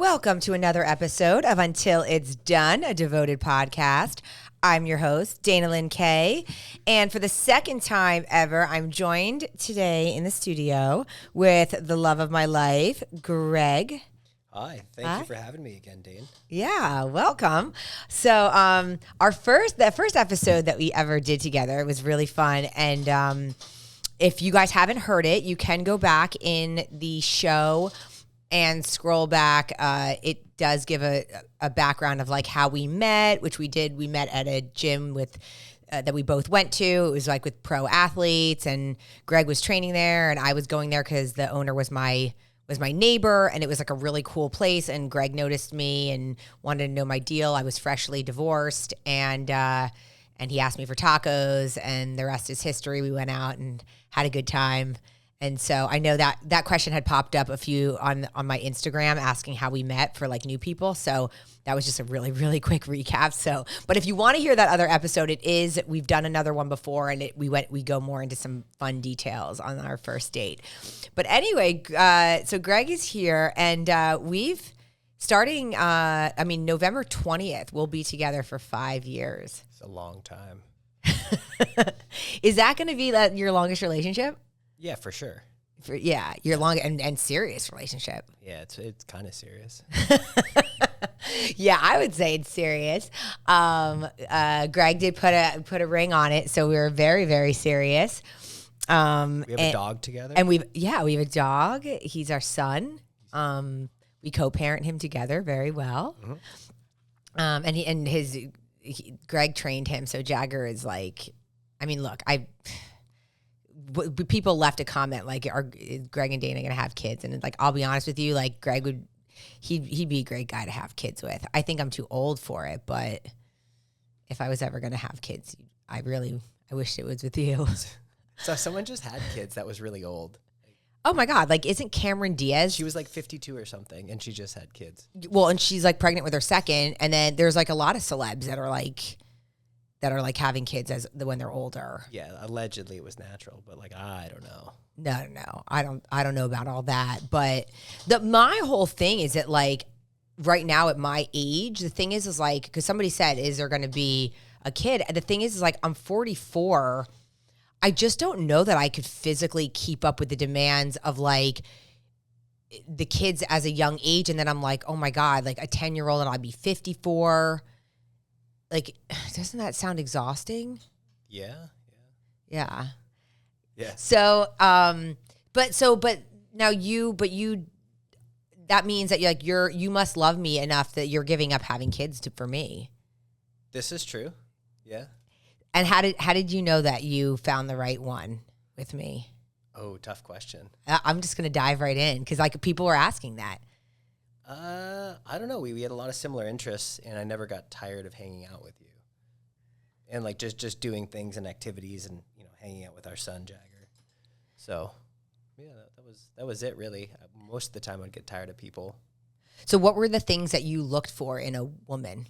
Welcome to another episode of Until It's Done, a devoted podcast. I'm your host, Dana Lynn Kay, and for the second time ever, I'm joined today in the studio with the love of my life, Greg. Hi, thank you for having me again, Dane. Yeah, welcome. So, the first episode that we ever did together was really fun, and if you guys haven't heard it, you can go back in the show and scroll back. It does give a background of like how we met, which we did. We met at a gym with that we both went to. It was like with pro athletes, and Greg was training there, and I was going there because the owner was my neighbor, and it was like a really cool place. And Greg noticed me and wanted to know my deal. I was freshly divorced, and he asked me for tacos, and the rest is history. We went out and had a good time. And so I know that question had popped up a few on my Instagram asking how we met for like new people. So that was just a really, really quick recap. So, but if you want to hear that other episode, we've done another one before, and we go more into some fun details on our first date. But anyway, so Greg is here, and starting November 20th, we'll be together for 5 years. It's a long time. Is that going to be your longest relationship? Yeah, for sure. Your long and serious relationship. Yeah, it's kind of serious. Yeah, I would say it's serious. Greg did put a ring on it, so we were very, very serious. We have a dog together, and we have a dog. He's our son. We co-parent him together very well. Mm-hmm. Greg trained him, so Jagger is like, I mean, look, people left a comment like, "Are Greg and Dana gonna have kids?" And like, I'll be honest with you, like Greg he'd be a great guy to have kids with. I think I'm too old for it, but if I was ever gonna have kids, I wish it was with you. So someone just had kids that was really old. Oh my God! Like, isn't Cameron Diaz? She was like 52 or something, and she just had kids. Well, and she's like pregnant with her second, and then there's like a lot of celebs that are like having kids when they're older. Yeah, allegedly it was natural, but like I don't know. No, I don't know about all that. But my whole thing is that like right now at my age, the thing is like, because somebody said, is there going to be a kid? And the thing is like, I'm 44. I just don't know that I could physically keep up with the demands of like the kids as a young age. And then I'm like, oh my God, like a 10-year-old and I'd be 54. Like, doesn't that sound exhausting? Yeah. Yeah. Yeah. So, but now you, that means that you must love me enough that you're giving up having kids for me. This is true. Yeah. And how did you know that you found the right one with me? Oh, tough question. I'm just going to dive right in because like people were asking that. I don't know. We had a lot of similar interests, and I never got tired of hanging out with you. And like just doing things and activities, and hanging out with our son Jagger. So, yeah, that was it really. Most of the time, I'd get tired of people. So, what were the things that you looked for in a woman?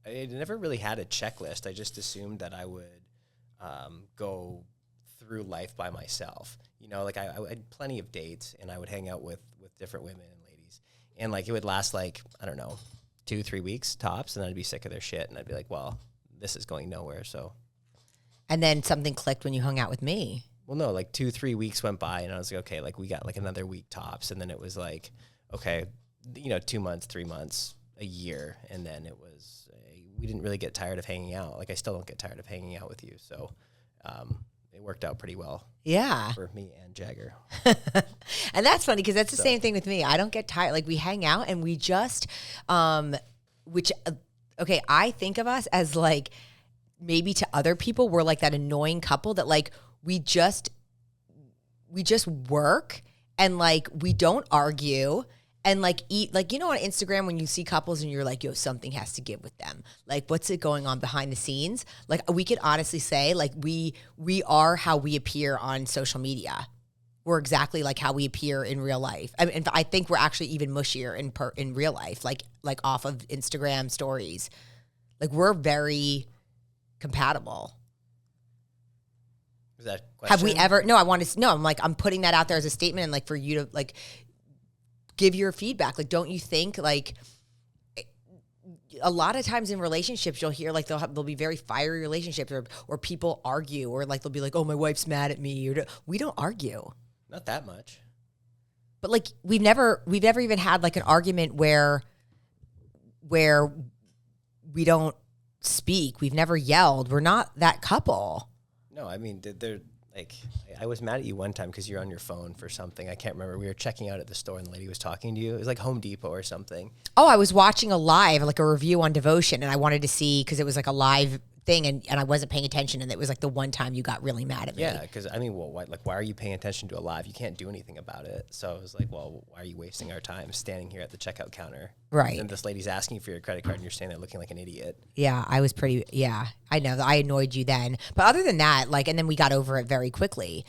I never really had a checklist. I just assumed that I would go through life by myself. Like I had plenty of dates, and I would hang out with different women and ladies. And like it would last like, I don't know, 2-3 weeks tops, and I'd be sick of their shit, and I'd be like, well, this is going nowhere, so. And then something clicked when you hung out with me. Well, no, like 2-3 weeks went by, and I was like, okay, like we got like another week tops, and then it was like, okay, 2 months, 3 months, a year, and then it was, we didn't really get tired of hanging out. Like I still don't get tired of hanging out with you, so it worked out pretty well. Yeah. For me and Jagger. And that's funny because that's the same thing with me. I don't get tired. Like we hang out and we just, I think of us as like, maybe to other people, we're like that annoying couple that like, we just work and like, we don't argue and like eat, like, on Instagram when you see couples and you're like, yo, something has to give with them. Like, what's it going on behind the scenes? Like, we could honestly say like, we are how we appear on social media. We're exactly like how we appear in real life. I mean, I think we're actually even mushier in real life, like off of Instagram stories. Like, we're very compatible. Was that a question? Have we ever? No, I want to. No, I'm like, I'm putting that out there as a statement, and like for you to like give your feedback. Like, don't you think like a lot of times in relationships, you'll hear like they'll be very fiery relationships or people argue or like they'll be like, oh, my wife's mad at me. Or we don't argue. Not that much. But like we've never even had like an argument where we don't speak. We've never yelled. We're not that couple. No, I mean, they're like, I was mad at you one time because you're on your phone for something. I can't remember. We were checking out at the store and the lady was talking to you. It was like Home Depot or something. Oh, I was watching a live, like a review on Devotion, and I wanted to see because it was like a live thing, and I wasn't paying attention, and it was like the one time you got really mad at me. Yeah, because I mean, well, why are you paying attention to a live? You can't do anything about it. So I was like, well, why are you wasting our time standing here at the checkout counter? Right. And this lady's asking for your credit card, and you're standing there looking like an idiot. Yeah, I was pretty. Yeah, I know I annoyed you then, but other than that, like, and then we got over it very quickly.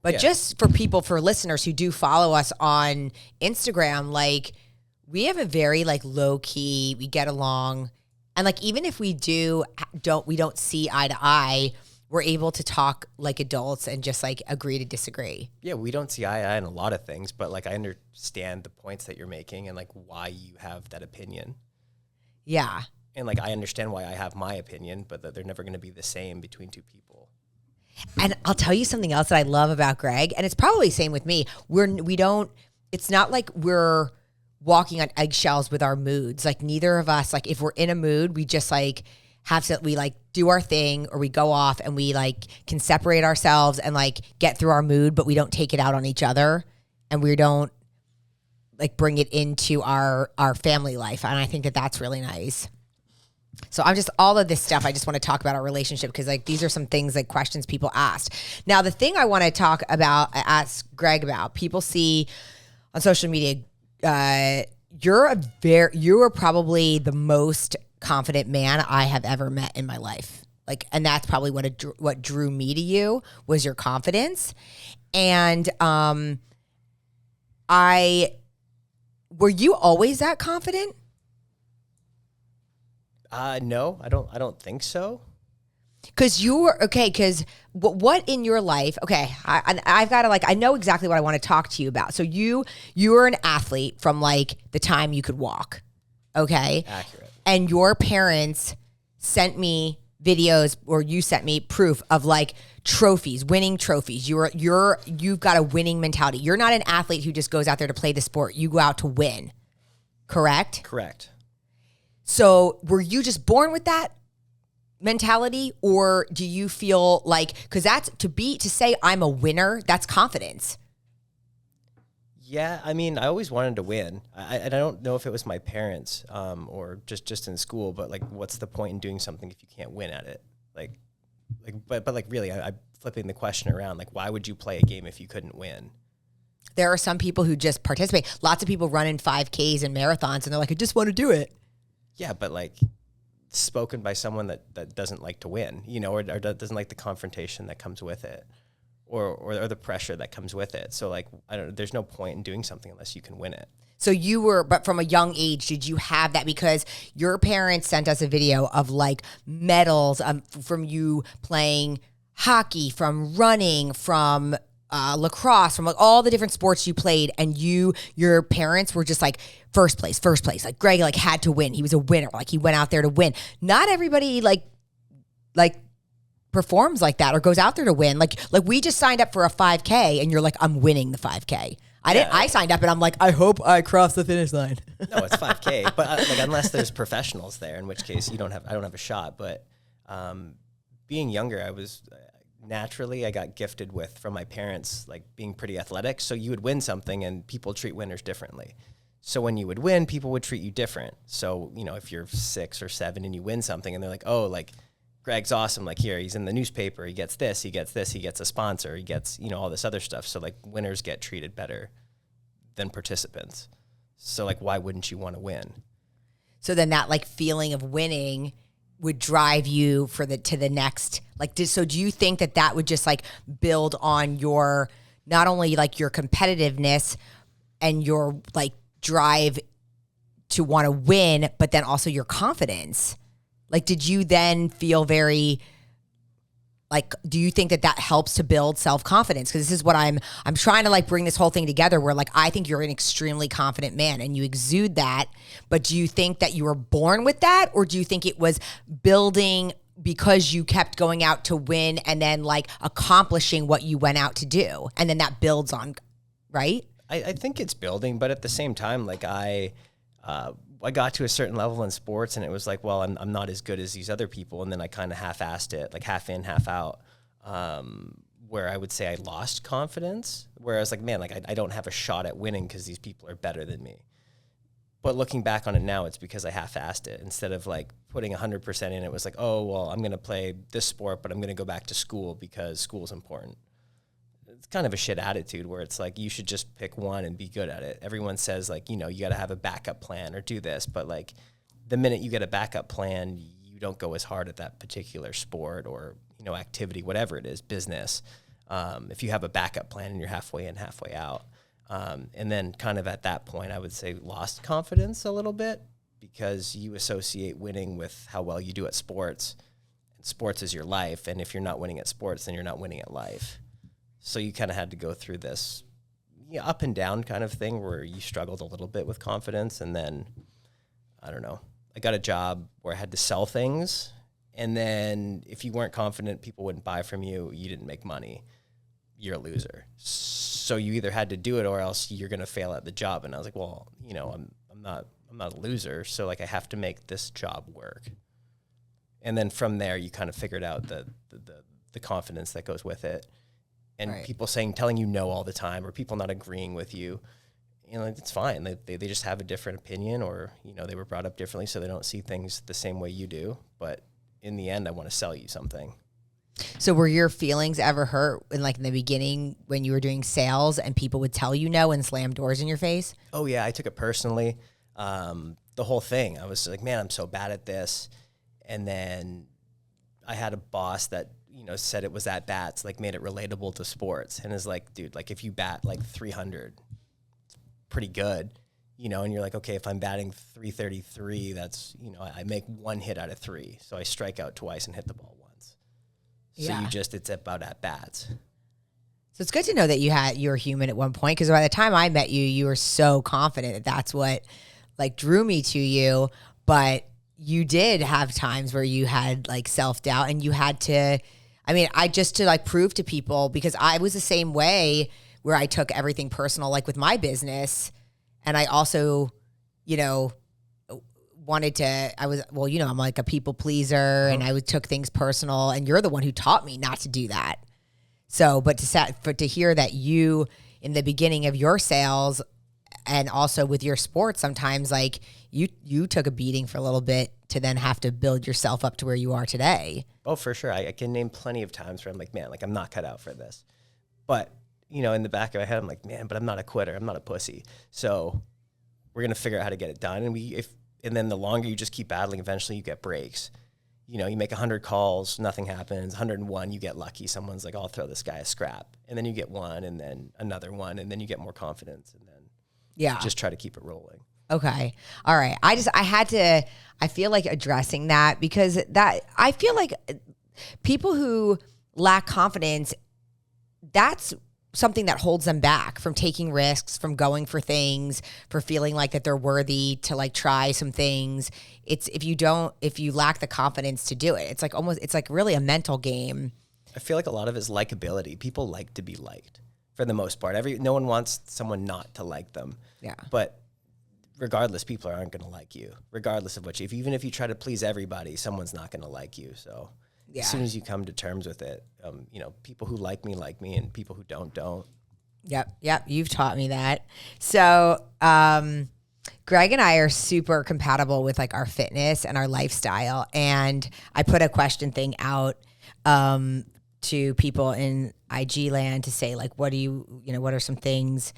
But just for listeners who do follow us on Instagram, like we have a very like low key, we get along. And like, even if we don't see eye to eye, we're able to talk like adults and just like agree to disagree. Yeah, we don't see eye to eye on a lot of things, but like I understand the points that you're making and like why you have that opinion. Yeah. And like I understand why I have my opinion, but that they're never going to be the same between two people. And I'll tell you something else that I love about Greg, and it's probably the same with me. It's not like we're walking on eggshells with our moods. Like neither of us, like if we're in a mood, we just like we like do our thing or we go off and we like can separate ourselves and like get through our mood, but we don't take it out on each other and we don't like bring it into our family life. And I think that that's really nice. So I'm just all of this stuff. I just want to talk about our relationship because like these are some things like questions people asked. Now, the thing I want to ask Greg about, people see on social media, you are probably the most confident man I have ever met in my life. Like, and that's probably what drew me to you was your confidence. And were you always that confident? No, I don't think so. Because what in your life, okay, I've got to like, I know exactly what I want to talk to you about. So you were an athlete from like the time you could walk, okay? Accurate. And your parents sent me videos or you sent me proof of like trophies, winning trophies. You've got a winning mentality. You're not an athlete who just goes out there to play the sport. You go out to win, correct? Correct. So were you just born with that mentality, or do you feel like, because that's to say I'm a winner, that's confidence? Yeah, I mean, I always wanted to win. I don't know if it was my parents or just in school, but like, what's the point in doing something if you can't win at it? But really, I'm flipping the question around. Like, why would you play a game if you couldn't win? There are some people who just participate. Lots of people run in 5Ks and marathons, and they're like, I just want to do it. Yeah, but like spoken by someone that doesn't like to win, or doesn't like the confrontation that comes with it, or the pressure that comes with it. So like, I don't. There's no point in doing something unless you can win it. So but from a young age, did you have that? Because your parents sent us a video of like medals from you playing hockey, from running, from lacrosse, from like all the different sports you played, and your parents were just like first place. Like Greg like had to win. He was a winner. Like he went out there to win. Not everybody like performs like that or goes out there to win. Like we just signed up for a 5K and you're like, I'm winning the 5K. I signed up and I'm like, I hope I cross the finish line. No, it's 5K, but like unless there's professionals there, in which case I don't have a shot. But being younger, I was naturally I got gifted from my parents like being pretty athletic. So you would win something and people treat winners differently. So when you would win, people would treat you different. So, if you're 6 or 7 and you win something and they're like, oh, like Greg's awesome. Like here, he's in the newspaper. He gets this, he gets a sponsor, he gets, all this other stuff. So like winners get treated better than participants. So like, why wouldn't you want to win? So then that like feeling of winning would drive you to the next, like, so do you think that would just like build on your, not only like your competitiveness and your like drive to want to win, but then also your confidence? Like, did you then feel very like, do you think that that helps to build self-confidence? Because this is what I'm trying to like bring this whole thing together where like, I think you're an extremely confident man and you exude that, but do you think that you were born with that? Or do you think it was building because you kept going out to win and then like accomplishing what you went out to do? And then that builds on, right? I think it's building, but at the same time, like I got to a certain level in sports and it was like, well, I'm not as good as these other people. And then I kind of half-assed it, like half in, half out, where I would say I lost confidence, where I was like, man, like I don't have a shot at winning because these people are better than me. But looking back on it now, it's because I half-assed it. Instead of like putting 100% in, it was like, oh, well, I'm going to play this sport, but I'm going to go back to school because school's important. It's kind of a shit attitude where it's like you should just pick one and be good at it. Everyone says like, you know, you got to have a backup plan or do this, but like the minute you get a backup plan, you don't go as hard at that particular sport or, you know, activity, whatever it is, business. If you have a backup plan and you're halfway in, halfway out. And then kind of at that point, I would say lost confidence a little bit because you associate winning with how well you do at sports. And sports is your life. And if you're not winning at sports, then you're not winning at life. So you kind of had to go through this up and down kind of thing where you struggled a little bit with confidence. And then, I don't know, I got a job where I had to sell things. And then if you weren't confident, people wouldn't buy from you. You didn't make money. You're a loser. So you either had to do it or else you're going to fail at the job. And I was like, well, you know, I'm not a loser. So like I have to make this job work. And then from there, you kind of figured out the confidence that goes with it. And right. People telling you no all the time or people not agreeing with you, you know, it's fine. They just have a different opinion or, you know, they were brought up differently so they don't see things the same way you do. But in the end, I want to sell you something. So were your feelings ever hurt in like in the beginning when you were doing sales and people would tell you no and slam doors in your face? Oh yeah, I took it personally. The whole thing, I was like, man, I'm so bad at this. And then I had a boss that, you know, said it was at bats, like made it relatable to sports. And is like, dude, like if you bat like 300, it's pretty good, you know, and you're like, okay, if I'm batting 333, that's, you know, I make one hit out of three. So I strike out twice and hit the ball once. So yeah. It's about at bats. So it's good to know that you were human at one point, because by the time I met you, you were so confident that that's what like drew me to you. But you did have times where you had like self-doubt and you had to, to like prove to people, because I was the same way where I took everything personal, like with my business. And I also, you know, I'm like a people pleaser and I took things personal, and you're the one who taught me not to do that. So, but to hear that you in the beginning of your sales and also with your sports, sometimes like you took a beating for a little bit to then have to build yourself up to where you are today. Oh, for sure. I can name plenty of times where I'm like, man, like I'm not cut out for this. But, you know, in the back of my head, I'm like, man, but I'm not a quitter. I'm not a pussy. So we're going to figure out how to get it done. And then the longer you just keep battling, eventually you get breaks. You know, you make 100 calls, nothing happens. 101, you get lucky. Someone's like, I'll throw this guy a scrap. And then you get one and then another one. And then you get more confidence. And then just try to keep it rolling. Okay. All right. I feel like addressing that, because I feel like people who lack confidence, that's something that holds them back from taking risks, from going for things, for feeling like that they're worthy to like try some things. It's if you lack the confidence to do it, it's like really a mental game. I feel like a lot of it is likability. People like to be liked for the most part. No one wants someone not to like them. Yeah. But regardless, people aren't going to like you, regardless of even if you try to please everybody, someone's not going to like you. So as soon as you come to terms with it, you know, people who like me, and people who don't. Yep. You've taught me that. So, Greg and I are super compatible with like our fitness and our lifestyle. And I put a question thing out, to people in IG land to say like, what are some things?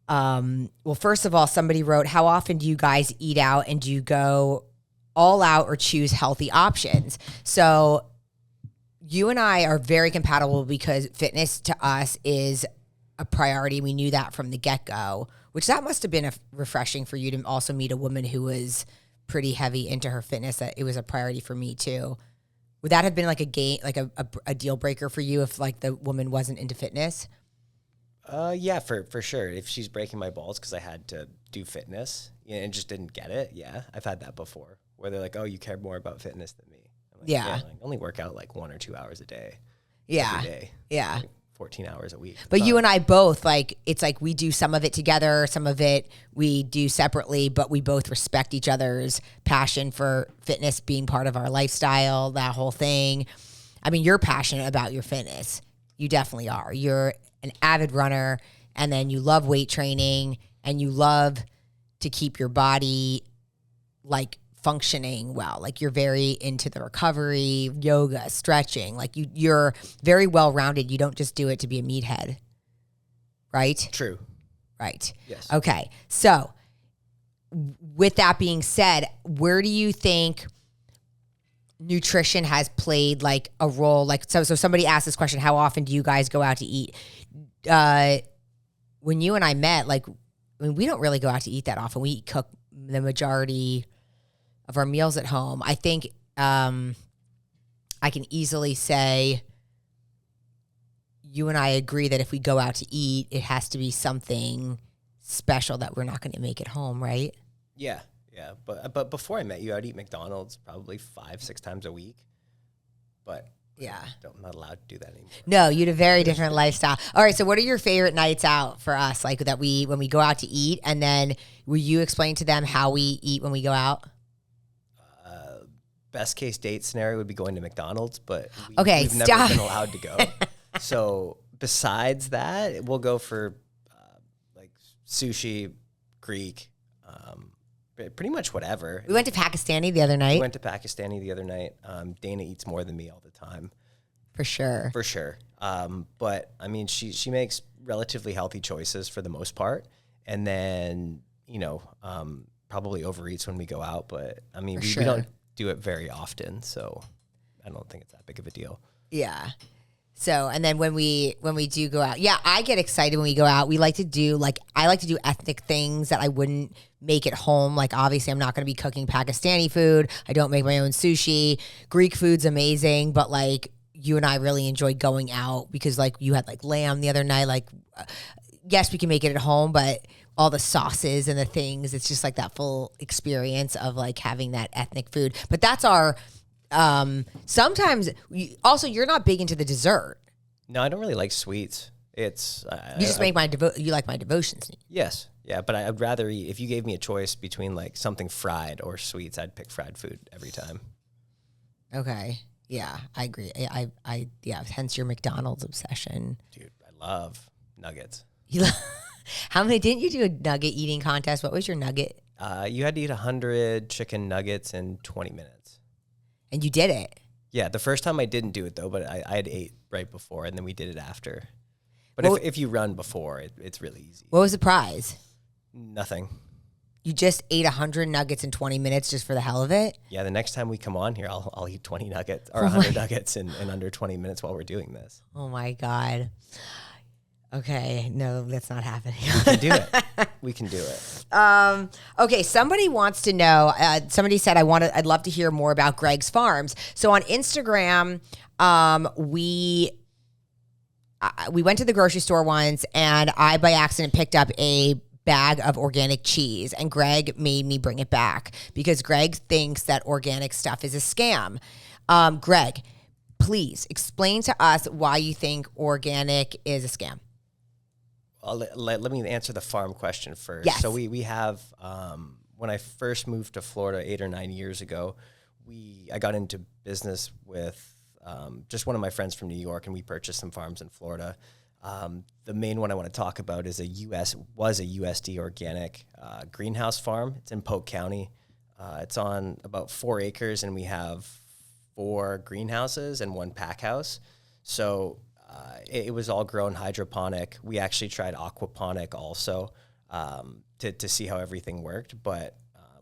Well, first of all, somebody wrote, how often do you guys eat out, and do you go all out or choose healthy options? So you and I are very compatible because fitness to us is a priority. We knew that from the get-go, which that must have been refreshing for you to also meet a woman who was pretty heavy into her fitness, that it was a priority for me too. Would that have been like a game, like a deal breaker for you if like the woman wasn't into fitness? Yeah, for sure. If she's breaking my balls because I had to do fitness and just didn't get it, yeah, I've had that before. Where they're like, "Oh, you care more about fitness than me." I'm like, Yeah. I only work out like 1 or 2 hours a day. Yeah. Every day. Yeah. Like 14 hours a week. But you and I both, like, it's like we do some of it together, some of it we do separately, but we both respect each other's passion for fitness being part of our lifestyle, that whole thing. I mean, you're passionate about your fitness. You definitely are. You're an avid runner, and then you love weight training, and you love to keep your body, like, functioning well. Like, you're very into the recovery, yoga, stretching. Like, you're very well-rounded. You don't just do it to be a meathead, right? True. Right. Yes. Okay. So, with that being said, where do you think nutrition has played like a role? Like, so somebody asked this question: how often do you guys go out to eat? When you and I met, like, I mean, we don't really go out to eat that often. We cook the majority of our meals at home. I think I can easily say you and I agree that if we go out to eat, it has to be something special that we're not going to make at home, right? Yeah. Yeah. But before I met you, I'd eat McDonald's probably 5-6 times a week. But Yeah. I'm not allowed to do that anymore. No, you had a very different lifestyle. All right, so what are your favorite nights out for us? Like that when we go out to eat, and then will you explain to them how we eat when we go out? Best case date scenario would be going to McDonald's, but we've stop. never been allowed to go. So besides that, we'll go for like sushi, Greek, pretty much whatever. We went to Pakistani the other night. We went to Pakistani the other night. Dana eats more than me all the time. For sure. For sure. But I mean, she makes relatively healthy choices for the most part. And then, probably overeats when we go out. But I mean, we don't do it very often. So I don't think it's that big of a deal. Yeah. So, and then when we do go out, yeah, I get excited when we go out. I like to do ethnic things that I wouldn't make at home. Like, obviously I'm not going to be cooking Pakistani food. I don't make my own sushi. Greek food's amazing, but like you and I really enjoy going out because like you had like lamb the other night. Like, yes, we can make it at home, but all the sauces and the things, it's just like that full experience of like having that ethnic food. But that's our, sometimes you're not big into the dessert. No, I don't really like sweets. It's you just make you like my devotions. Yes, yeah, but I'd rather eat. If you gave me a choice between like something fried or sweets, I'd pick fried food every time. Okay, yeah, I agree. Hence your McDonald's obsession, dude. I love nuggets. How many didn't you do a nugget eating contest? What was your nugget? You had to eat 100 chicken nuggets in 20 minutes. And you did it. Yeah, the first time I didn't do it though, but I had ate right before, and then we did it after. But if you run before, it's really easy. What was the prize? Nothing. You just ate 100 nuggets in 20 minutes just for the hell of it? Yeah, the next time we come on here, I'll eat 20 nuggets or 100 nuggets in under 20 minutes while we're doing this. Oh my God. Okay, no, that's not happening. We can do it. We can do it. Okay, somebody wants to know. Somebody said, I'd love to hear more about Greg's Farms. So on Instagram, we went to the grocery store once, and I by accident picked up a bag of organic cheese, and Greg made me bring it back because Greg thinks that organic stuff is a scam. Greg, please explain to us why you think organic is a scam. Let me answer the farm question first. Yes. So we have, when I first moved to Florida 8 or 9 years ago, I got into business with just one of my friends from New York, and we purchased some farms in Florida. The main one I want to talk about is a USD organic greenhouse farm. It's in Polk County. It's on about 4 acres, and we have 4 greenhouses and 1 pack house. So it was all grown hydroponic. We actually tried aquaponic also to see how everything worked, but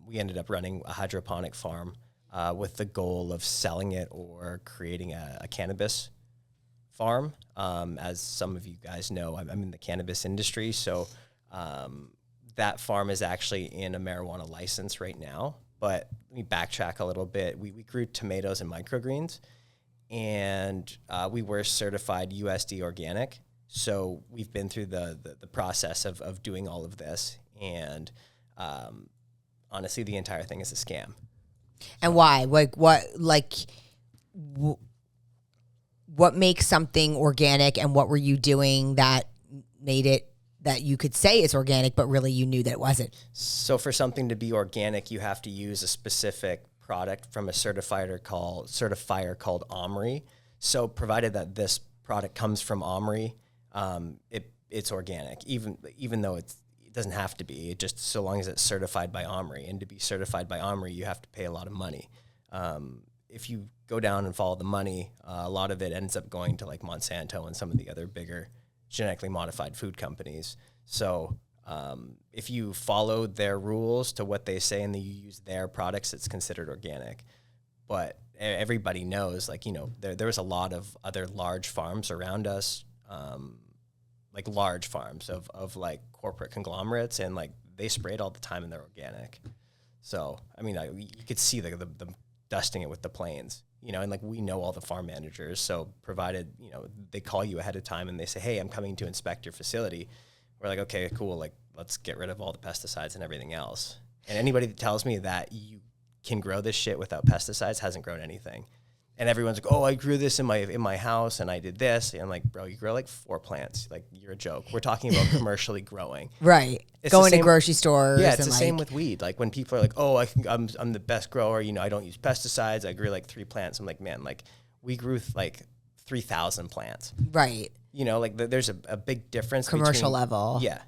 we ended up running a hydroponic farm with the goal of selling it or creating a cannabis farm. As some of you guys know, I'm in the cannabis industry, so that farm is actually in a marijuana license right now. But let me backtrack a little bit. We grew tomatoes and microgreens, and we were certified USD organic. So we've been through the process of doing all of this, and honestly, the entire thing is a scam. And why? What makes something organic, and what were you doing that made it that you could say it's organic, but really you knew that it wasn't? So for something to be organic, you have to use a specific product from a certifier called Omri. So provided that this product comes from Omri, it's organic, even though it doesn't have to be. It just so long as it's certified by Omri, and to be certified by Omri, you have to pay a lot of money. If you go down and follow the money, a lot of it ends up going to like Monsanto and some of the other bigger genetically modified food companies. So if you follow their rules to what they say and you use their products, it's considered organic. But everybody knows, like, there was a lot of other large farms around us, like large farms of like corporate conglomerates, and like they sprayed all the time and they're organic. So, I mean, you could see the dusting it with the planes, and like we know all the farm managers. So provided, they call you ahead of time and they say, hey, I'm coming to inspect your facility. We're like, okay, cool. Like, let's get rid of all the pesticides and everything else. And anybody that tells me that you can grow this shit without pesticides hasn't grown anything. And everyone's like, oh, I grew this in my house and I did this. And I'm like, bro, you grow like 4 plants. Like, you're a joke. We're talking about commercially growing. Right. It's Going to grocery stores. Yeah, it's the same with weed. Like when people are like, oh, I'm the best grower. I don't use pesticides. I grew like 3 plants. I'm like, man, like we grew like 3,000 plants. Right. Like there's a big difference. Commercial level. Yeah.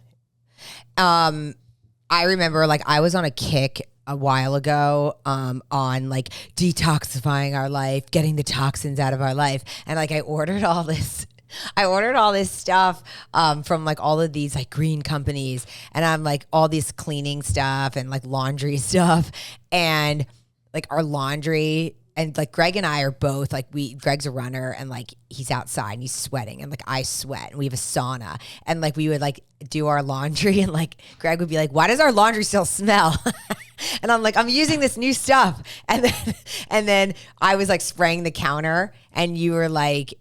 I remember like I was on a kick a while ago on like detoxifying our life, getting the toxins out of our life. And like I ordered all this stuff from like all of these like green companies, and I'm like all this cleaning stuff and like laundry stuff, and like our laundry. And like Greg and I are both like Greg's a runner, and like he's outside and he's sweating, and like I sweat, and we have a sauna, and like we would like do our laundry, and like Greg would be like, why does our laundry still smell? And I'm like, I'm using this new stuff. And then I was like spraying the counter, and you were like,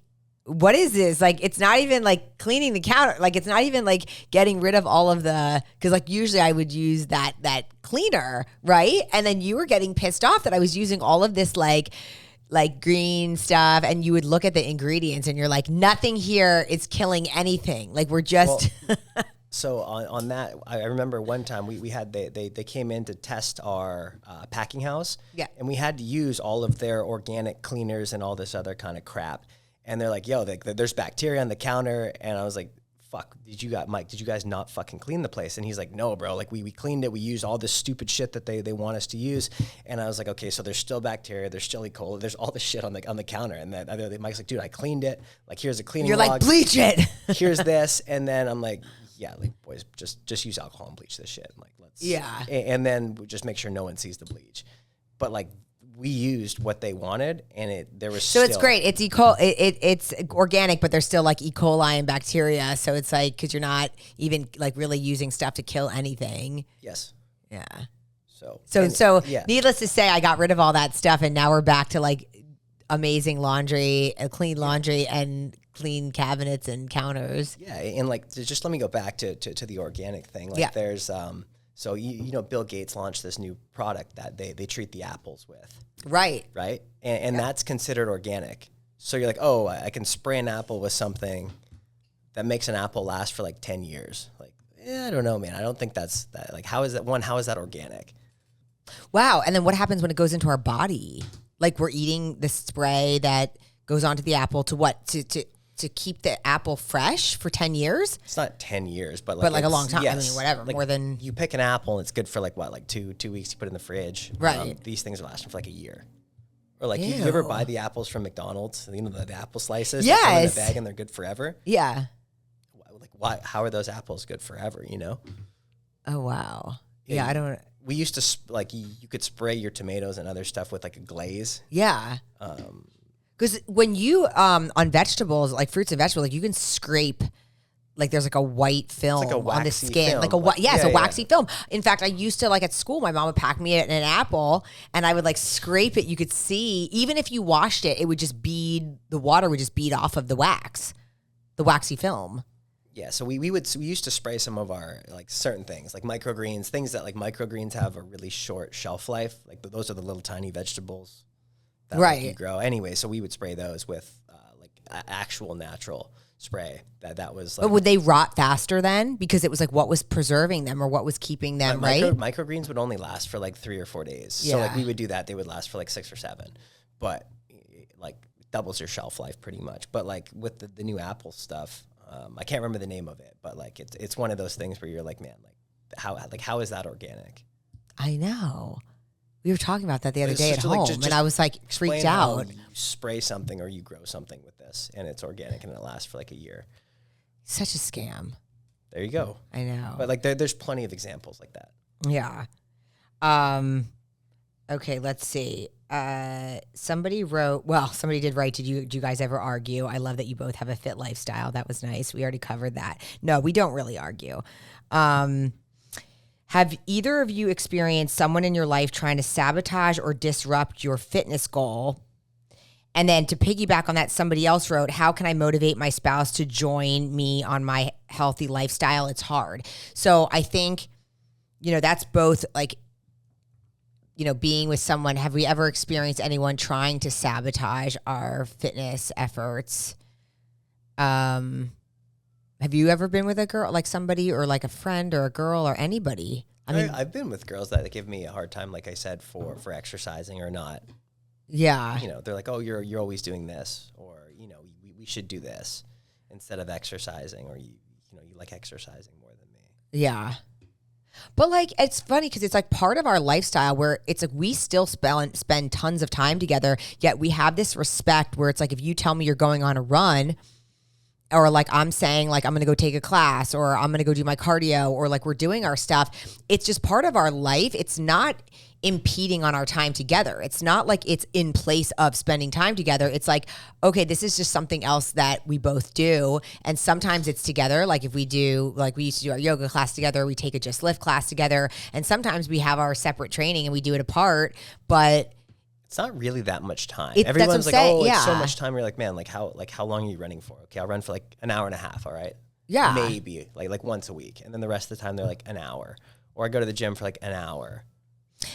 what is this? Like, it's not even like cleaning the counter. Like, it's not even like getting rid of all of because like usually I would use that cleaner, right? And then you were getting pissed off that I was using all of this like green stuff, and you would look at the ingredients and you're like, nothing here is killing anything. Like, we're just. Well, so on that, I remember one time we had, they came in to test our packing house. Yeah. And we had to use all of their organic cleaners and all this other kind of crap. And they're like, yo, there's bacteria on the counter. And I was like, fuck, did you guys not fucking clean the place? And he's like, no, bro, like we cleaned it. We used all this stupid shit that they want us to use. And I was like, okay, so there's still bacteria, there's still E. coli, there's all this shit on the counter. And then Mike's like, dude, I cleaned it. Like, here's a cleaning You're log. like, bleach it. Here's this. And then I'm like, yeah, like, boys, just use alcohol and bleach this shit. Like, let's. Yeah. And then we just make sure no one sees the bleach. But like, we used what they wanted, and there was so it's great. It's it's organic, but there's still like E. coli and bacteria. So it's like, because you're not even like really using stuff to kill anything. Yes. Yeah. So yeah. Needless to say, I got rid of all that stuff, and now we're back to like amazing laundry, clean laundry, and clean cabinets and counters. Yeah, and like just let me go back to the organic thing. Like there's so Bill Gates launched this new product that they treat the apples with. Right. Right? And that's considered organic. So you're like, oh, I can spray an apple with something that makes an apple last for like 10 years. Like, I don't know, man. I don't think that's that. Like, how is that organic? Wow. And then what happens when it goes into our body? Like, we're eating the spray that goes onto the apple to what? To keep the apple fresh for 10 years? It's not 10 years, but like a long time. Yes. I mean, whatever. Like, more than. You pick an apple and it's good for like what? Like two weeks you put it in the fridge. Right. These things are lasting for like a year. Or like, you ever buy the apples from McDonald's? The apple slices? Yes. They come in a bag and they're good forever? Yeah. Like, why? How are those apples good forever, Oh, wow. Yeah, I don't. We used to, like, you could spray your tomatoes and other stuff with like a glaze. Yeah. Because when you, on vegetables, like fruits and vegetables, like you can scrape like there's like a white film like a on the waxy skin, film, like a but- it's yeah, a yeah. waxy film. In fact, I used to like at school, my mom would pack me an apple, and I would like scrape it. You could see, even if you washed it, it would just bead. The water would just bead off of the wax, the waxy film. Yeah, so we used to spray some of our like certain things like microgreens, things that like microgreens have a really short shelf life. Like those are the little tiny vegetables that like, you Right. grow anyway. So we would spray those with actual natural spray. That was like But would they rot faster then? Because it was like what was preserving them or what was keeping them, right? microgreens would only last for like 3 or 4 days. So like Yeah. we would do that, they would last for like 6 or 7, but like doubles your shelf life pretty much. But like with the new Apple stuff. I can't remember the name of it, but like it's one of those things where you're like, man, like how is that organic? I know. We were talking about that the other It's day at just like- home, just and I was like Explain freaked how out. you spray something or you grow something with this, and it's organic and it lasts for like a year. Such a scam. There you go. I know. But like there's plenty of examples like that. Yeah. Okay, let's see. Somebody did write, do you guys ever argue? I love that you both have a fit lifestyle. That was nice. We already covered that. No, we don't really argue. Have either of you experienced someone in your life trying to sabotage or disrupt your fitness goal? And then to piggyback on that, somebody else wrote, how can I motivate my spouse to join me on my healthy lifestyle? It's hard. So I think, that's both like, being with someone. Have we ever experienced anyone trying to sabotage our fitness efforts? Have you ever been with a girl, like somebody or like a friend or a girl or anybody? I mean, I've been with girls that give me a hard time, like I said, for exercising or not. yeah. They're like, oh, you're always doing this, or we should do this instead of exercising, or you like exercising more than me. Yeah. But like, it's funny because it's like part of our lifestyle where it's like we still spend tons of time together, yet we have this respect where it's like if you tell me you're going on a run, or like I'm saying like I'm going to go take a class, or I'm going to go do my cardio, or like we're doing our stuff, it's just part of our life. It's not impeding on our time together. It's not like it's in place of spending time together. It's like, okay, this is just something else that we both do. And sometimes it's together. Like if we do, like we used to do our yoga class together, we take a Just Lift class together. And sometimes we have our separate training and we do it apart, but it's not really that much time. That's Everyone's what like, I'm saying, oh, it's so yeah. much time. You're like, man, like how long are you running for? Okay, I'll run for like an hour and a half. All right. yeah. Maybe like once a week. And then the rest of the time they're like an hour, or I go to the gym for like an hour.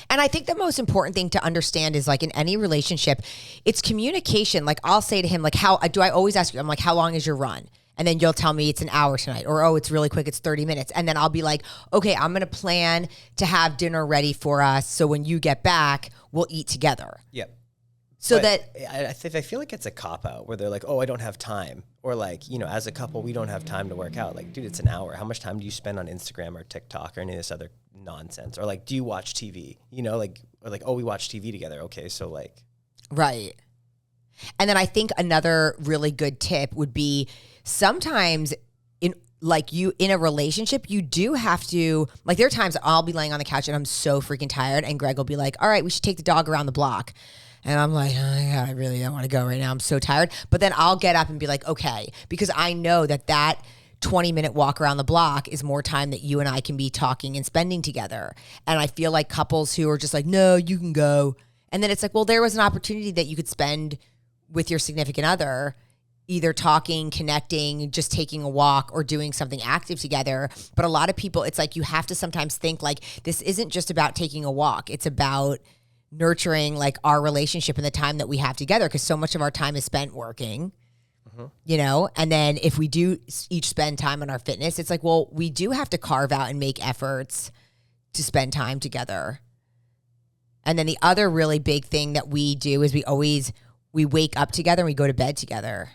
And I think the most important thing to understand is like in any relationship, it's communication. Like I'll say to him, like, how do I always ask you? I'm like, how long is your run? And then you'll tell me it's an hour tonight, or, oh, it's really quick. It's 30 minutes. And then I'll be like, okay, I'm going to plan to have dinner ready for us. So when you get back, we'll eat together. Yep. So But that, I feel like it's a cop out where they're like, oh, I don't have time. Or like, as a couple, we don't have time to work out. Like, dude, it's an hour. How much time do you spend on Instagram or TikTok or any of this other nonsense? Or like, do you watch TV? Or like, oh, we watch TV together. Okay, so like. right. And then I think another really good tip would be sometimes in a relationship, you do have to, like there are times I'll be laying on the couch and I'm so freaking tired and Greg will be like, all right, we should take the dog around the block. And I'm like, oh my God, I really don't want to go right now. I'm so tired. But then I'll get up and be like, okay, because I know that 20-minute walk around the block is more time that you and I can be talking and spending together. And I feel like couples who are just like, no, you can go. And then it's like, well, there was an opportunity that you could spend with your significant other, either talking, connecting, just taking a walk or doing something active together. But a lot of people, it's like you have to sometimes think like this isn't just about taking a walk. It's about nurturing like our relationship and the time that we have together, because so much of our time is spent working, and then if we do each spend time on our fitness, it's like, well, we do have to carve out and make efforts to spend time together. And then the other really big thing that we do is we wake up together and we go to bed together,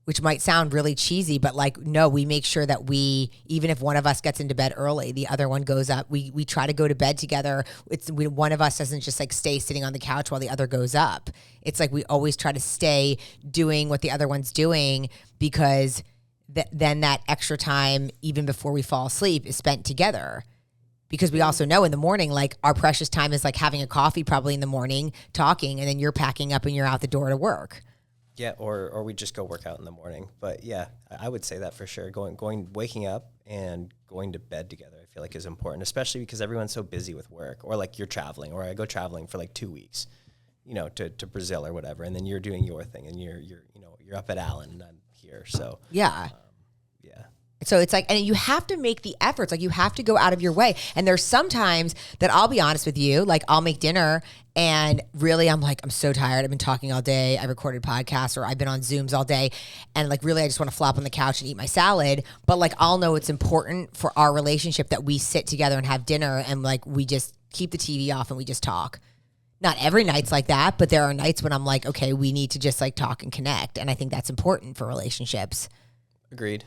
which might sound really cheesy, but like, no, we make sure that even if one of us gets into bed early, the other one goes up. We try to go to bed together. One of us doesn't just like stay sitting on the couch while the other goes up. It's like we always try to stay doing what the other one's doing, because then that extra time, even before we fall asleep, is spent together. Because we also know in the morning, like our precious time is like having a coffee probably in the morning, talking, and then you're packing up and you're out the door to work. Yeah, or we just go work out in the morning. But yeah, I would say that for sure. Waking up and going to bed together, I feel like is important, especially because everyone's so busy with work, or like you're traveling, or I go traveling for like 2 weeks, to Brazil or whatever, and then you're doing your thing, and you're up at Allen and I'm here. So Yeah. yeah. So it's like, and you have to make the efforts. Like you have to go out of your way. And there's sometimes that I'll be honest with you, like I'll make dinner and really I'm like, I'm so tired. I've been talking all day. I recorded podcasts or I've been on Zooms all day. And like, really, I just want to flop on the couch and eat my salad. But like, I'll know it's important for our relationship that we sit together and have dinner and like, we just keep the TV off and we just talk. Not every night's like that, but there are nights when I'm like, okay, we need to just like talk and connect. And I think that's important for relationships. Agreed.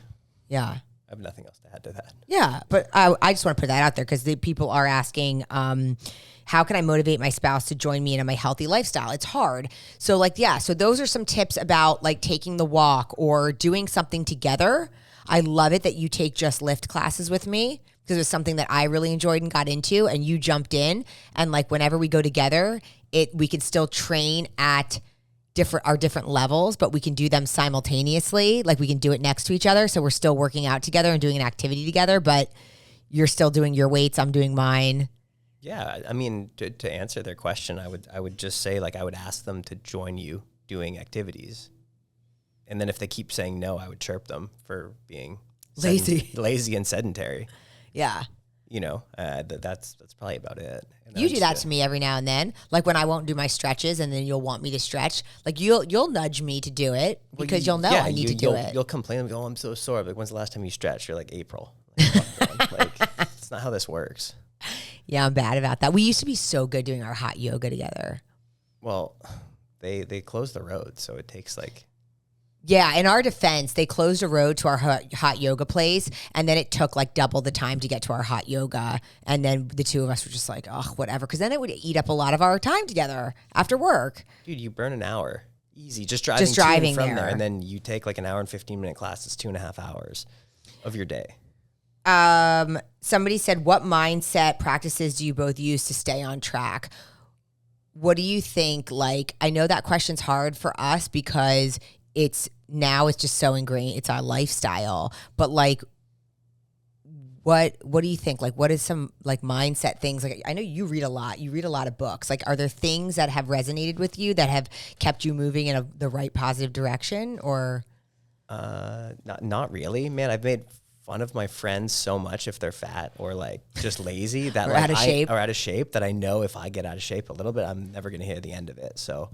Yeah. I have nothing else to add to that. Yeah, but I just want to put that out there because the people are asking, how can I motivate my spouse to join me in my healthy lifestyle? It's hard. So like, yeah, so those are some tips about like taking the walk or doing something together. I love it that you take Just Lift classes with me because it was something that I really enjoyed and got into and you jumped in. And like whenever we go together, we can still train at different levels, but we can do them simultaneously. Like we can do it next to each other. So we're still working out together and doing an activity together, but you're still doing your weights. I'm doing mine. Yeah. I mean, to answer their question, I would just say like, I would ask them to join you doing activities. And then if they keep saying no, I would chirp them for being lazy and sedentary. Yeah. That's probably about it. And You do that to me every now and then. Like when I won't do my stretches and then you'll want me to stretch. Like you'll nudge me to do it because you'll know I need to do it. You'll complain, oh, I'm so sore. Like, when's the last time you stretched? You're like, April. Like, it's not how this works. Yeah, I'm bad about that. We used to be so good doing our hot yoga together. Well, they closed the road, so it takes like... Yeah, in our defense, they closed a road to our hot yoga place, and then it took like double the time to get to our hot yoga. And then the two of us were just like, oh, whatever, because then it would eat up a lot of our time together after work. Dude, you burn an hour. Easy. Just driving from there. And then you take like an hour and 15-minute class. It's 2.5 hours of your day. Somebody said, what mindset practices do you both use to stay on track? What do you think? Like, I know that question's hard for us because it's just so ingrained. It's our lifestyle. But like, what do you think? Like, what is some like mindset things? Like, I know you read a lot. You read a lot of books. Like, are there things that have resonated with you that have kept you moving in the right positive direction or? Not really, man. I've made fun of my friends so much if they're fat or like just lazy that or like out of shape that I know if I get out of shape a little bit, I'm never going to hear the end of it. So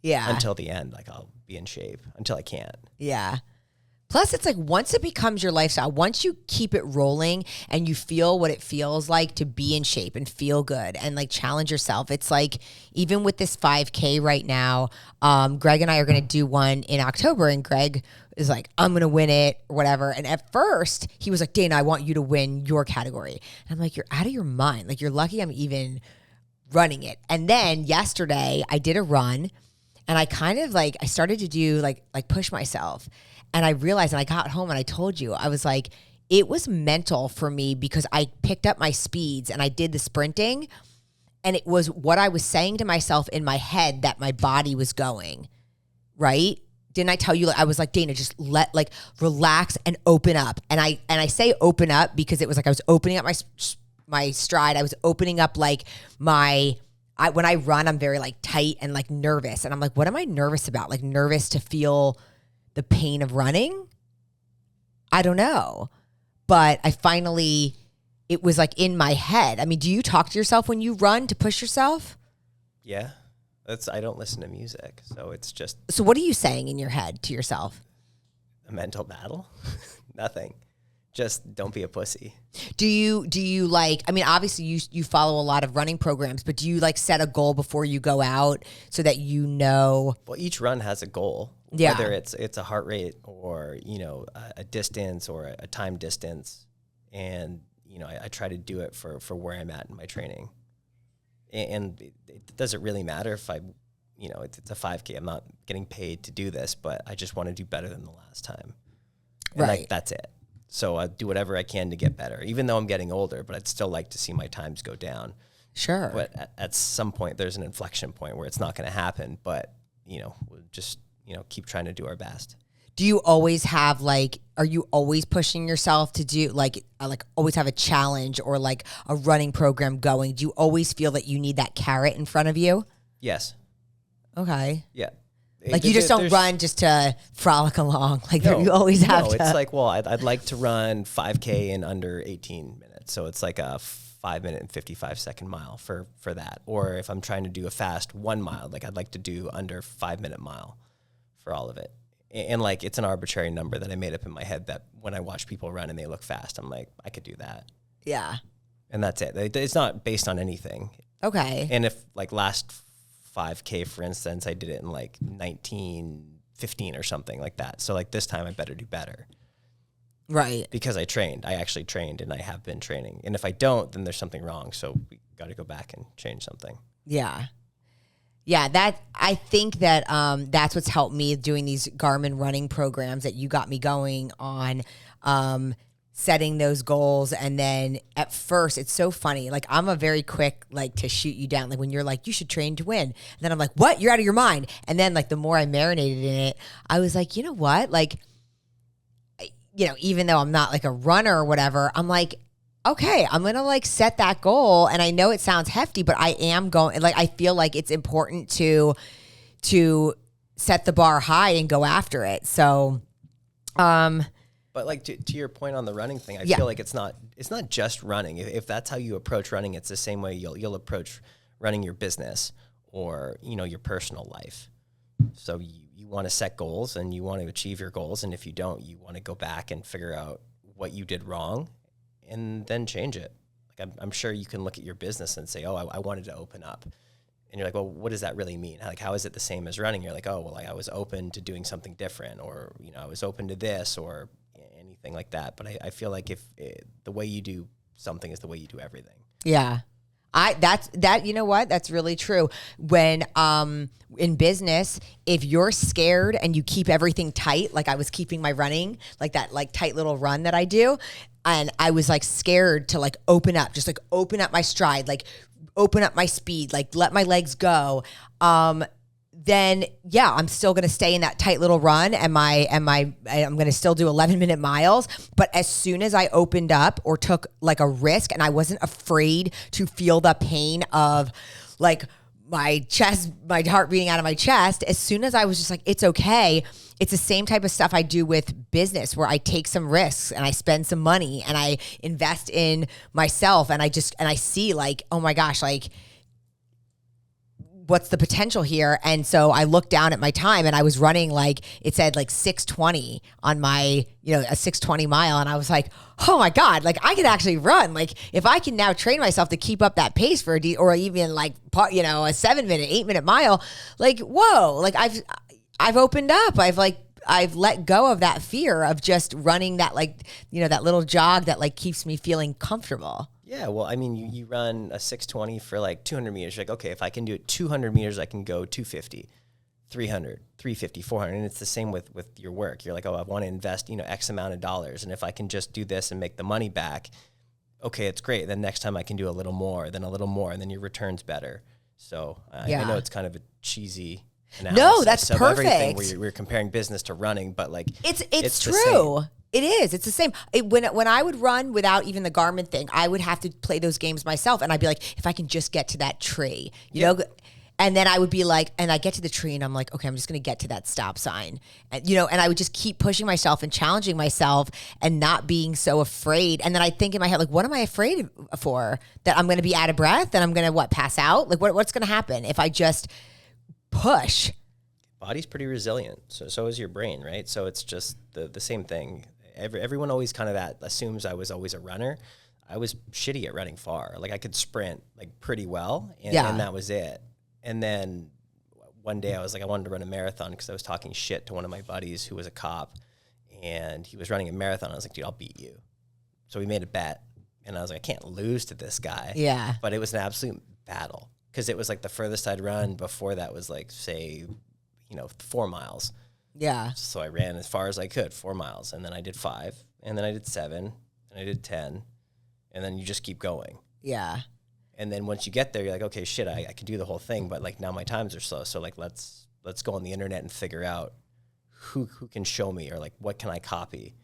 yeah, until the end, like I'll be in shape until I can't. Yeah. Plus, it's like once it becomes your lifestyle, once you keep it rolling and you feel what it feels like to be in shape and feel good and like challenge yourself, it's like even with this 5K right now, Greg and I are going to do one in October, and Greg is like, I'm going to win it or whatever. And at first, he was like, Dana, I want you to win your category. And I'm like, you're out of your mind. Like, you're lucky I'm even running it. And then yesterday, I did a run. And I kind of like, I started to do like push myself. And I realized, and I got home and I told you, I was like, it was mental for me because I picked up my speeds and I did the sprinting. And it was what I was saying to myself in my head that my body was going, right? Didn't I tell you, I was like, Dana, just relax and open up. And I say open up because it was like I was opening up my stride. I was opening up like when I run, I'm very like tight and like nervous. And I'm like, what am I nervous about? Like nervous to feel the pain of running? I don't know. But it was like in my head. I mean, do you talk to yourself when you run to push yourself? Yeah. I don't listen to music. So it's just. So what are you saying in your head to yourself? A mental battle? Nothing. Just don't be a pussy. Do you like, I mean, obviously you follow a lot of running programs, but do you like set a goal before you go out so that you know? Well, each run has a goal, yeah. Whether it's a heart rate or, a distance or a time distance. And, I try to do it for where I'm at in my training. And it doesn't really matter if it's a 5K. I'm not getting paid to do this, but I just want to do better than the last time. And right. That's it. So I do whatever I can to get better, even though I'm getting older, but I'd still like to see my times go down. Sure. But at some point, there's an inflection point where it's not going to happen, but, we'll just keep trying to do our best. Do you always have like, are you always pushing yourself to do like always have a challenge or like a running program going? Do you always feel that you need that carrot in front of you? Yes. Okay. Yeah. Like you just don't run just to frolic along. Like you always have to. It's like, well, I'd like to run 5K in under 18 minutes. So it's like a 5 minute and 55 second mile for that. Or if I'm trying to do a fast 1 mile, like I'd like to do under 5 minute mile for all of it. And like, it's an arbitrary number that I made up in my head that when I watch people run and they look fast, I'm like, I could do that. Yeah. And that's it. It's not based on anything. Okay. And if like last 5K, for instance, I did it in like 1915 or something like that. So like this time I better do better. Right. Because I trained. I actually trained and I have been training. And if I don't, then there's something wrong. So we got to go back and change something. Yeah. Yeah, that I think that that's what's helped me doing these Garmin running programs that you got me going on, setting those goals. And then at first, it's so funny. Like I'm a very quick like to shoot you down. Like when you're like, you should train to win. And then I'm like, what? You're out of your mind. And then like the more I marinated in it, I was like, you know what? Like, even though I'm not like a runner or whatever, I'm like, okay, I'm going to like set that goal. And I know it sounds hefty, but I am going, like, I feel like it's important to set the bar high and go after it. So, but like to your point on the running thing, I feel like it's not just running. If that's how you approach running, it's the same way you'll approach running your business or, your personal life. So you want to set goals and you want to achieve your goals. And if you don't, you want to go back and figure out what you did wrong and then change it. Like I'm sure you can look at your business and say, oh, I wanted to open up. And you're like, well, what does that really mean? Like, how is it the same as running? You're like, oh, well, I was open to doing something different, or, I was open to this or anything like that. But I feel like the way you do something is the way you do everything. Yeah. You know what? That's really true. When, in business, if you're scared and you keep everything tight, like I was keeping my running, like that, like tight little run that I do. And I was like scared to like open up, just like open up my stride, like open up my speed, like let my legs go. Then yeah, I'm still going to stay in that tight little run and I'm going to still do 11-minute miles. But as soon as I opened up or took like a risk and I wasn't afraid to feel the pain of like my chest, my heart beating out of my chest, as soon as I was just like, it's okay. It's the same type of stuff I do with business where I take some risks and I spend some money and I invest in myself and I see like, oh my gosh, like what's the potential here? And so I looked down at my time and I was running like, it said like 6:20 on my, a 6:20 mile. And I was like, oh my God, like I could actually run. Like if I can now train myself to keep up that pace for or even like, a 7-minute, 8-minute mile, like, whoa, like I've opened up. I've let go of that fear of just running that like, that little jog that like keeps me feeling comfortable. Yeah, well, I mean, you run a 6:20 for like 200 meters. You're like, okay, if I can do it 200 meters, I can go 250, 300, 350, 400. And it's the same with your work. You're like, oh, I want to invest, X amount of dollars. And if I can just do this and make the money back, okay, it's great. Then next time I can do a little more, then a little more, and then your return's better. So I know it's kind of a cheesy analysis. No, that's of perfect. Everything where we're comparing business to running, but like it's true. It is. It's the same. When I would run without even the Garmin thing, I would have to play those games myself. And I'd be like, if I can just get to that tree, you know, and then I would be like, and I get to the tree and I'm like, okay, I'm just going to get to that stop sign. And, and I would just keep pushing myself and challenging myself and not being so afraid. And then I think in my head, like, what am I afraid for? That I'm going to be out of breath and I'm going to pass out? Like what's going to happen if I just push? Body's pretty resilient. So is your brain, right? So it's just the same thing. Everyone always kind of assumes I was always a runner. I was shitty at running far. Like I could sprint like pretty well, and that was it. And then one day I was like, I wanted to run a marathon because I was talking shit to one of my buddies who was a cop, and he was running a marathon. I was like, dude, I'll beat you. So we made a bet, and I was like, I can't lose to this guy. Yeah. But it was an absolute battle because it was like the furthest I'd run before that was like, say, 4 miles. Yeah. So I ran as far as I could, 4 miles, and then I did 5, and then I did 7, and I did 10, and then you just keep going. Yeah. And then once you get there, you're like, okay, shit, I can do the whole thing, but like now my times are slow, so like let's let's go on the internet and figure out who can show me, or like what can I copy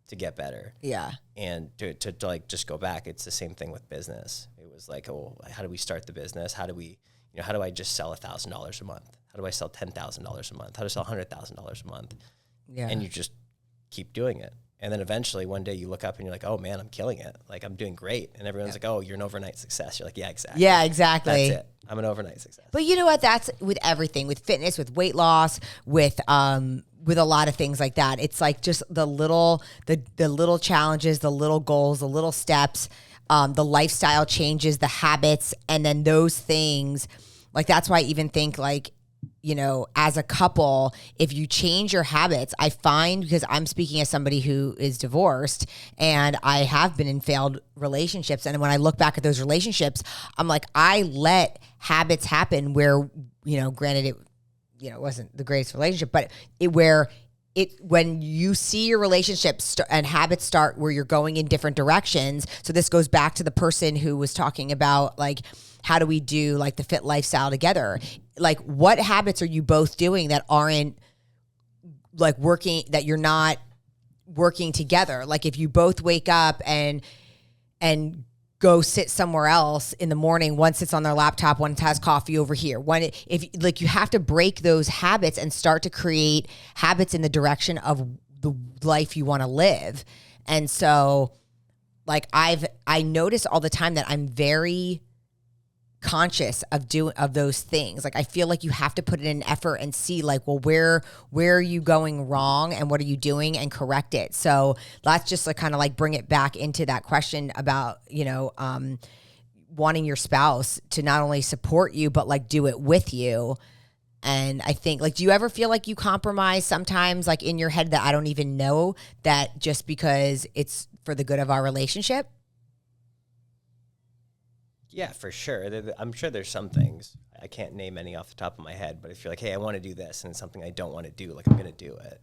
to get better. Yeah. And to like just go back, it's the same thing with business. It was like, oh, how do we start the business? How do we, how do I just sell $1,000 a month? How do I sell $10,000 a month? How to sell $100,000 a month? Yeah. And you just keep doing it. And then eventually one day you look up and you're like, oh man, I'm killing it. Like I'm doing great. And everyone's like, oh, you're an overnight success. You're like, yeah, exactly. Yeah, exactly. That's it. I'm an overnight success. But you know what? That's with everything, with fitness, with weight loss, with a lot of things like that. It's like just the little challenges, the little goals, the little steps, the lifestyle changes, the habits, and then those things. Like that's why I even think like, as a couple, if you change your habits, I find, because I'm speaking as somebody who is divorced and I have been in failed relationships. And when I look back at those relationships, I'm like, I let habits happen where, granted it wasn't the greatest relationship, but when you see your relationships and habits start where you're going in different directions. So this goes back to the person who was talking about like, how do we do like the fit lifestyle together? Like what habits are you both doing that aren't like working, that you're not working together? Like if you both wake up and go sit somewhere else in the morning, one sits on their laptop, one has coffee over here. If like you have to break those habits and start to create habits in the direction of the life you want to live. And so like I notice all the time that I'm very conscious of those things. Like I feel like you have to put in an effort and see like, well, where are you going wrong and what are you doing, and correct it. So let's just like kind of like bring it back into that question about, wanting your spouse to not only support you, but like do it with you. And I think like, do you ever feel like you compromise sometimes like in your head that I don't even know that just because it's for the good of our relationship? Yeah, for sure. I'm sure there's some things. I can't name any off the top of my head, but if you're like, hey, I want to do this, and it's something I don't want to do, like I'm going to do it.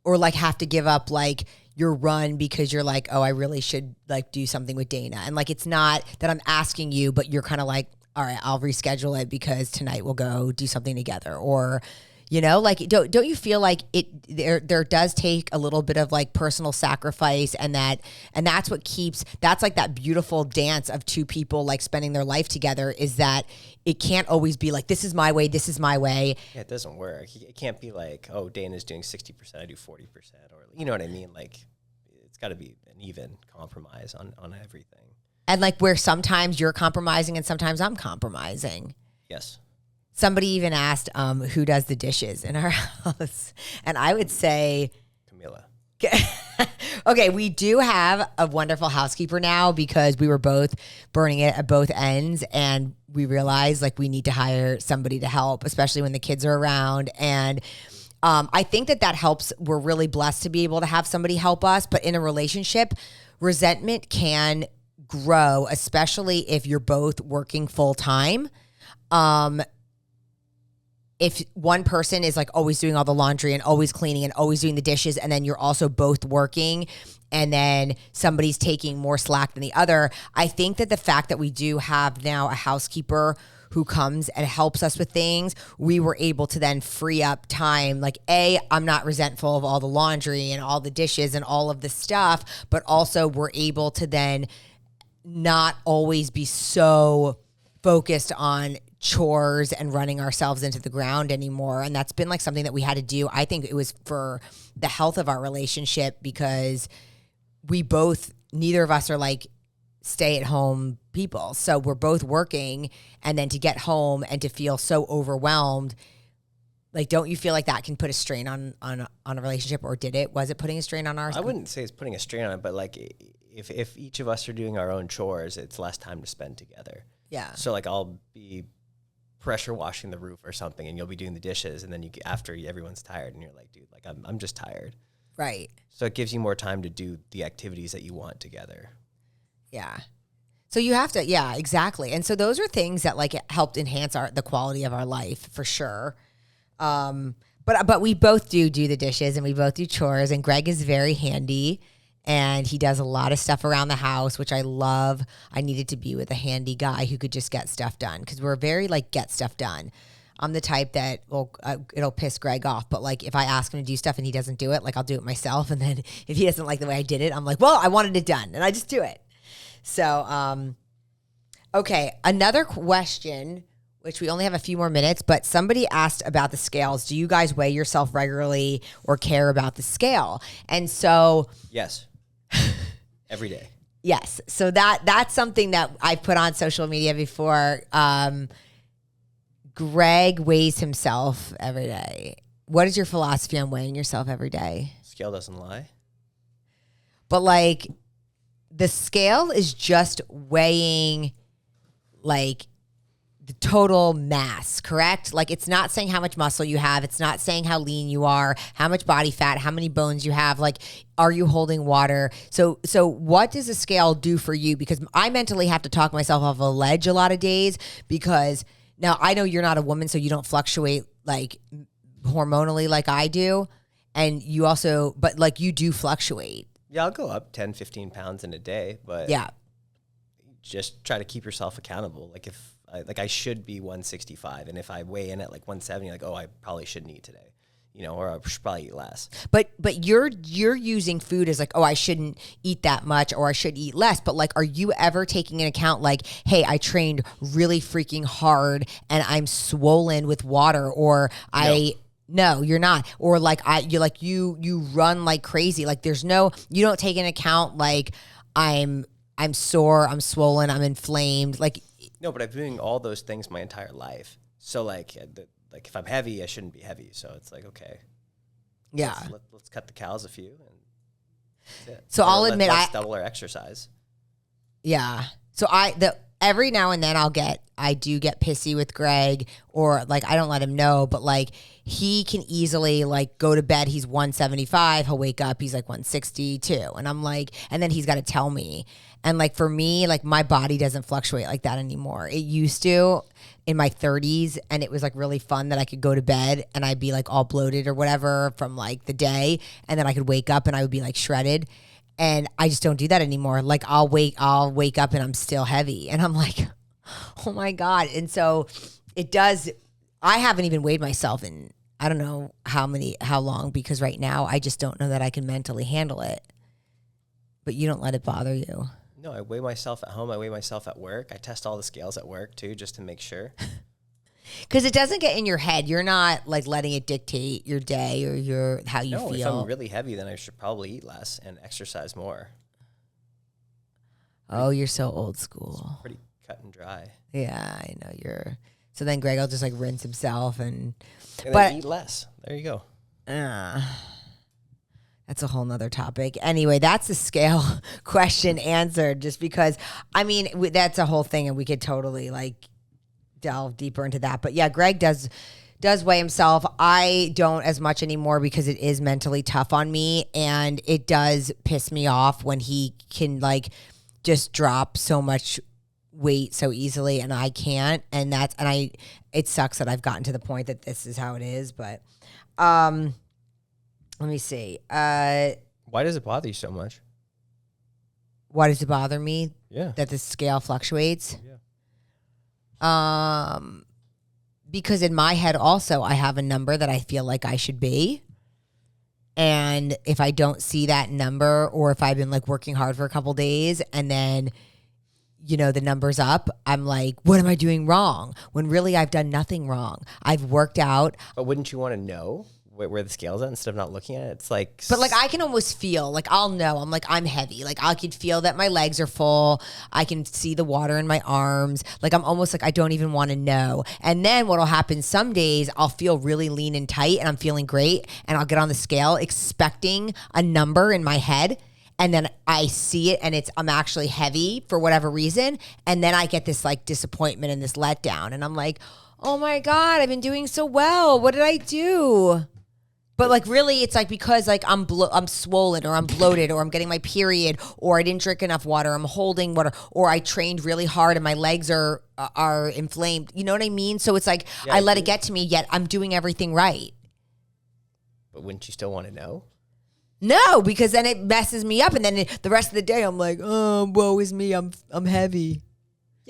Or like have to give up like your run because you're like, oh, I really should like do something with Dana. And like, it's not that I'm asking you, but you're kind of like, all right, I'll reschedule it because tonight we'll go do something together. Or, like, don't you feel like there does take a little bit of like personal sacrifice, and that's like that beautiful dance of two people like spending their life together, is that it can't always be like, this is my way, this is my way. Yeah, it doesn't work. It can't be like, oh, Dana's doing 60%, I do 40%, or you know what I mean? Like it's got to be an even compromise on everything. And like where sometimes you're compromising and sometimes I'm compromising. Yes. Somebody even asked who does the dishes in our house. And I would say Camila. Okay, we do have a wonderful housekeeper now because we were both burning it at both ends, and we realized like we need to hire somebody to help, especially when the kids are around. And I think that helps. We're really blessed to be able to have somebody help us. But in a relationship, resentment can grow, especially if you're both working full time. If one person is like always doing all the laundry and always cleaning and always doing the dishes, and then you're also both working, and then somebody's taking more slack than the other, I think that the fact that we do have now a housekeeper who comes and helps us with things, we were able to then free up time. Like, I'm not resentful of all the laundry and all the dishes and all of the stuff, but also we're able to then not always be so focused on chores and running ourselves into the ground anymore. And that's been like something that we had to do. I think it was for the health of our relationship, because neither of us are like stay at home people. So we're both working, and then to get home and to feel so overwhelmed, like, don't you feel like that can put a strain on a relationship, or was it putting a strain on ours? I wouldn't say it's putting a strain on it, but like if each of us are doing our own chores, it's less time to spend together. Yeah. So like I'll be pressure washing the roof or something, and you'll be doing the dishes, and then after everyone's tired, and you're like, dude, like I'm just tired. Right. So it gives you more time to do the activities that you want together. Yeah. So you have to, yeah, exactly. And so those are things that like helped enhance the quality of our life for sure. But we both do the dishes, and we both do chores, and Greg is very handy. And he does a lot of stuff around the house, which I love. I needed to be with a handy guy who could just get stuff done, because we're very like get stuff done. I'm the type that it'll piss Greg off. But like if I ask him to do stuff and he doesn't do it, like I'll do it myself. And then if he doesn't like the way I did it, I'm like, well, I wanted it done, and I just do it. So, okay, another question, which we only have a few more minutes, but somebody asked about the scales. Do you guys weigh yourself regularly or care about the scale? And so, yes, every day. Yes. So that's something that I put on social media before. Greg weighs himself every day. What is your philosophy on weighing yourself every day? Scale doesn't lie. But like the scale is just weighing like the total mass, correct? Like it's not saying how much muscle you have. It's not saying how lean you are, how much body fat, how many bones you have. Like, are you holding water? So what does a scale do for you? Because I mentally have to talk myself off a ledge a lot of days because now I know you're not a woman, so you don't fluctuate like hormonally like I do. And you also, but like you do fluctuate. Yeah, I'll go up 10, 15 pounds in a day, but yeah, just try to keep yourself accountable. Like if I should be 165, and if I weigh in at like 170, like, oh, I probably shouldn't eat today, or I should probably eat less. But you're using food as like, oh, I shouldn't eat that much or I should eat less. But like, are you ever taking into account like, hey, I trained really freaking hard and I'm swollen with water, or No, you're not. Or like you run like crazy. Like you don't take into account like I'm sore, I'm swollen, I'm inflamed. Like no, but I've been doing all those things my entire life. So like if I'm heavy, I shouldn't be heavy. So it's like, okay, yeah, let's cut the cows a few, and that's it. So I'll admit let's double our exercise. Yeah. So every now and then I do get pissy with Greg, or like I don't let him know, but like he can easily like go to bed. He's 175. He'll wake up. He's like 162. And I'm like, and then he's got to tell me. And like for me, like my body doesn't fluctuate like that anymore. It used to in my 30s, and it was like really fun that I could go to bed and I'd be like all bloated or whatever from like the day, and then I could wake up and I would be like shredded. And I just don't do that anymore. Like I'll wake up and I'm still heavy, and I'm like, oh my God. And so it does. I haven't even weighed myself in I don't know how long, because right now I just don't know that I can mentally handle it. But you don't let it bother you. No, I weigh myself at home. I weigh myself at work. I test all the scales at work too, just to make sure. Because it doesn't get in your head. You're not like letting it dictate your day or how you feel. No, if I'm really heavy, then I should probably eat less and exercise more. Oh, you're so old school. It's pretty cut and dry. Yeah, I know you're. So then Greg will just like rinse himself and then eat less. There you go. That's a whole nother topic. Anyway, that's the scale question answered, just because, I mean, that's a whole thing and we could totally like delve deeper into that. But yeah, Greg does weigh himself. I don't as much anymore because it is mentally tough on me, and it does piss me off when he can like just drop so much weight so easily and I can't. And it sucks that I've gotten to the point that this is how it is. But let me see. Why does it bother you so much? Why does it bother me? Yeah. That the scale fluctuates? Yeah. Because in my head also I have a number that I feel like I should be. And if I don't see that number, or if I've been like working hard for a couple days and then the number's up, I'm like, what am I doing wrong? When really I've done nothing wrong. I've worked out. But wouldn't you want to know where the scale's at instead of not looking at it? It's like, but like I can almost feel like I'll know. I'm like, I'm heavy. Like I can feel that my legs are full. I can see the water in my arms. Like I'm almost like I don't even want to know. And then what'll happen some days, I'll feel really lean and tight and I'm feeling great, and I'll get on the scale expecting a number in my head. And then I see it and I'm actually heavy for whatever reason. And then I get this like disappointment and this letdown. And I'm like, oh my God, I've been doing so well. What did I do? But like really it's like because like I'm swollen, or I'm bloated, or I'm getting my period, or I didn't drink enough water, I'm holding water, or I trained really hard and my legs are inflamed. You know what I mean? So it's like I let it get to me, yet I'm doing everything right. But wouldn't you still want to know? No, because then it messes me up, and then the rest of the day I'm like, oh, woe is me, I'm heavy.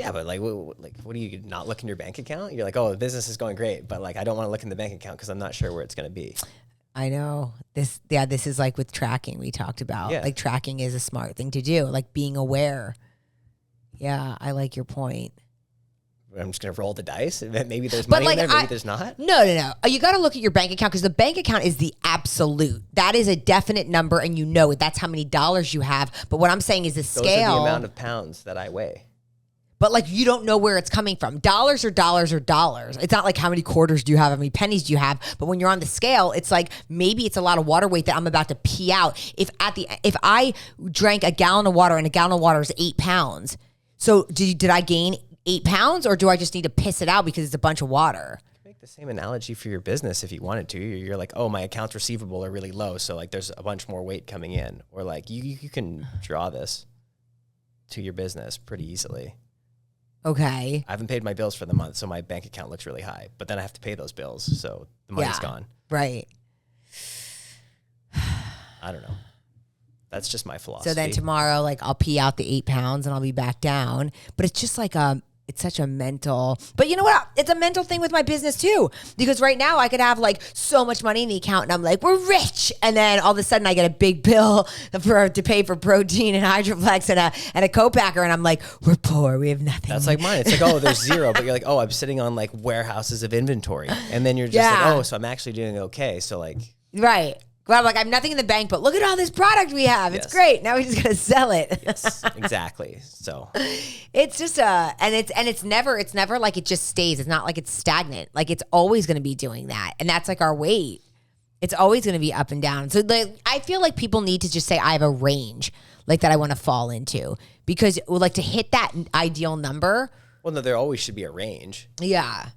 Yeah, but like, what do you not look in your bank account? You're like, oh, the business is going great, but like, I don't want to look in the bank account because I'm not sure where it's going to be. I know this. Yeah, this is like with tracking we talked about. Yeah. Like tracking is a smart thing to do. Like being aware. Yeah, I like your point. I'm just going to roll the dice. Maybe there's But, money like, in there. Maybe there's not. No. You got to look at your bank account because the bank account is the absolute. That is a definite number, and you know it. That's how many dollars you have. But what I'm saying is the Those scale. are the amount of pounds that I weigh. But like you don't know where it's coming from. Dollars are dollars are dollars. It's not like how many quarters do you have, how many pennies do you have. But when you're on the scale, it's like maybe it's a lot of water weight that I'm about to pee out. If I drank a gallon of water and a gallon of water is 8 pounds, so did I gain 8 pounds or do I just need to piss it out because it's a bunch of water? Make the same analogy for your business if you wanted to. You're like, oh, my accounts receivable are really low, so like there's a bunch more weight coming in, or like you can draw this to your business pretty easily. Okay. I haven't paid my bills for the month, so my bank account looks really high. But then I have to pay those bills, so the money's gone. Right. I don't know. That's just my philosophy. So then tomorrow, like I'll pee out the 8 pounds and I'll be back down. But it's just like it's such a mental. But you know what? It's a mental thing with my business too. Because right now I could have like so much money in the account and I'm like, we're rich. And then all of a sudden I get a big bill to pay for protein and Hydroflex and a co-packer. And I'm like, we're poor. We have nothing. That's like mine. It's like, oh, there's zero. But you're like, oh, I'm sitting on like warehouses of inventory. And then you're just like, oh, so I'm actually doing okay. So like. Right. Well, I'm like, I have nothing in the bank, but look at all this product we have. It's great. Now we just gotta sell it. Yes, exactly. So it's just and it's never like it just stays. It's not like it's stagnant. Like it's always gonna be doing that. And that's like our weight. It's always gonna be up and down. So like I feel like people need to just say I have a range like that I want to fall into. Because like to hit that ideal number. Well, no, there always should be a range. Yeah.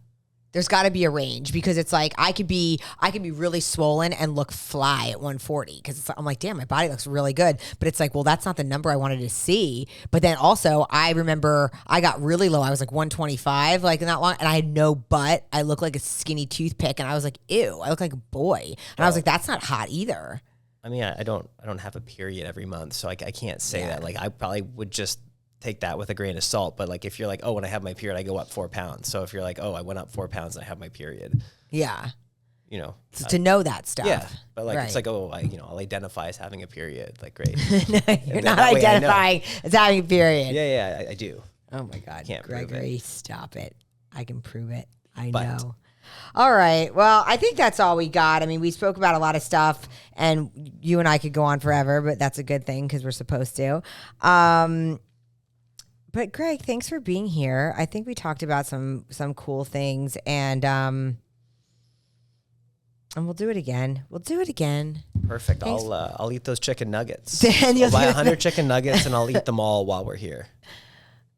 There's got to be a range because it's like I could be really swollen and look fly at 140 because I'm like, damn, my body looks really good. But it's like, well, that's not the number I wanted to see. But then also, I remember I got really low. I was like 125, like not long, and I had no butt. I looked like a skinny toothpick, and I was like, ew, I look like a boy. And I was like, that's not hot either. I mean, I don't have a period every month, so I can't say that. Like, I probably would just take that with a grain of salt. But like if you're like, oh, when I have my period I go up 4 pounds, so if you're like, oh, I went up 4 pounds and I have my period, you know, so to know that stuff, but like it's like, oh, I'll identify as having a period, like great. No, you're not identifying as having a period. I do. Oh my God, Can't Gregory, stop it. I can prove it. I know. All right. Well, I think that's all we got. I mean, we spoke about a lot of stuff, and you and I could go on forever, but that's a good thing because we're supposed to. But Greg, thanks for being here. I think we talked about some cool things, and we'll do it again. Perfect. Thanks. I'll eat those chicken nuggets. I'll buy 100 chicken nuggets and I'll eat them all while we're here.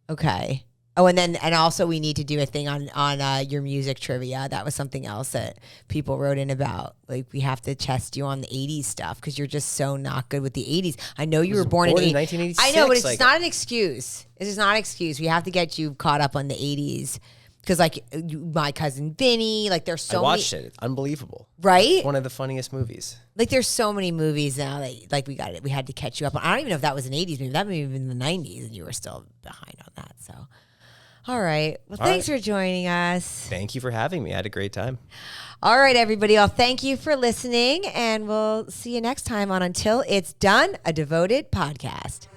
Okay. Oh, and also we need to do a thing on your music trivia. That was something else that people wrote in about. Like we have to test you on the 80s stuff because you're just so not good with the 80s. I know you were born in 1986. I know, but it's not an excuse. It is not an excuse. We have to get you caught up on the 80s because like My Cousin Vinny, like there's so I watched it. It's unbelievable. Right? It's one of the funniest movies. Like there's so many movies now that like we had to catch you up on. I don't even know if that was an 80s movie. That maybe in the 90s and you were still behind on that. So. All right. Well, thanks for joining us. Thank you for having me. I had a great time. All right, everybody. Well, thank you for listening, and we'll see you next time on Until It's Done, a Devoted podcast.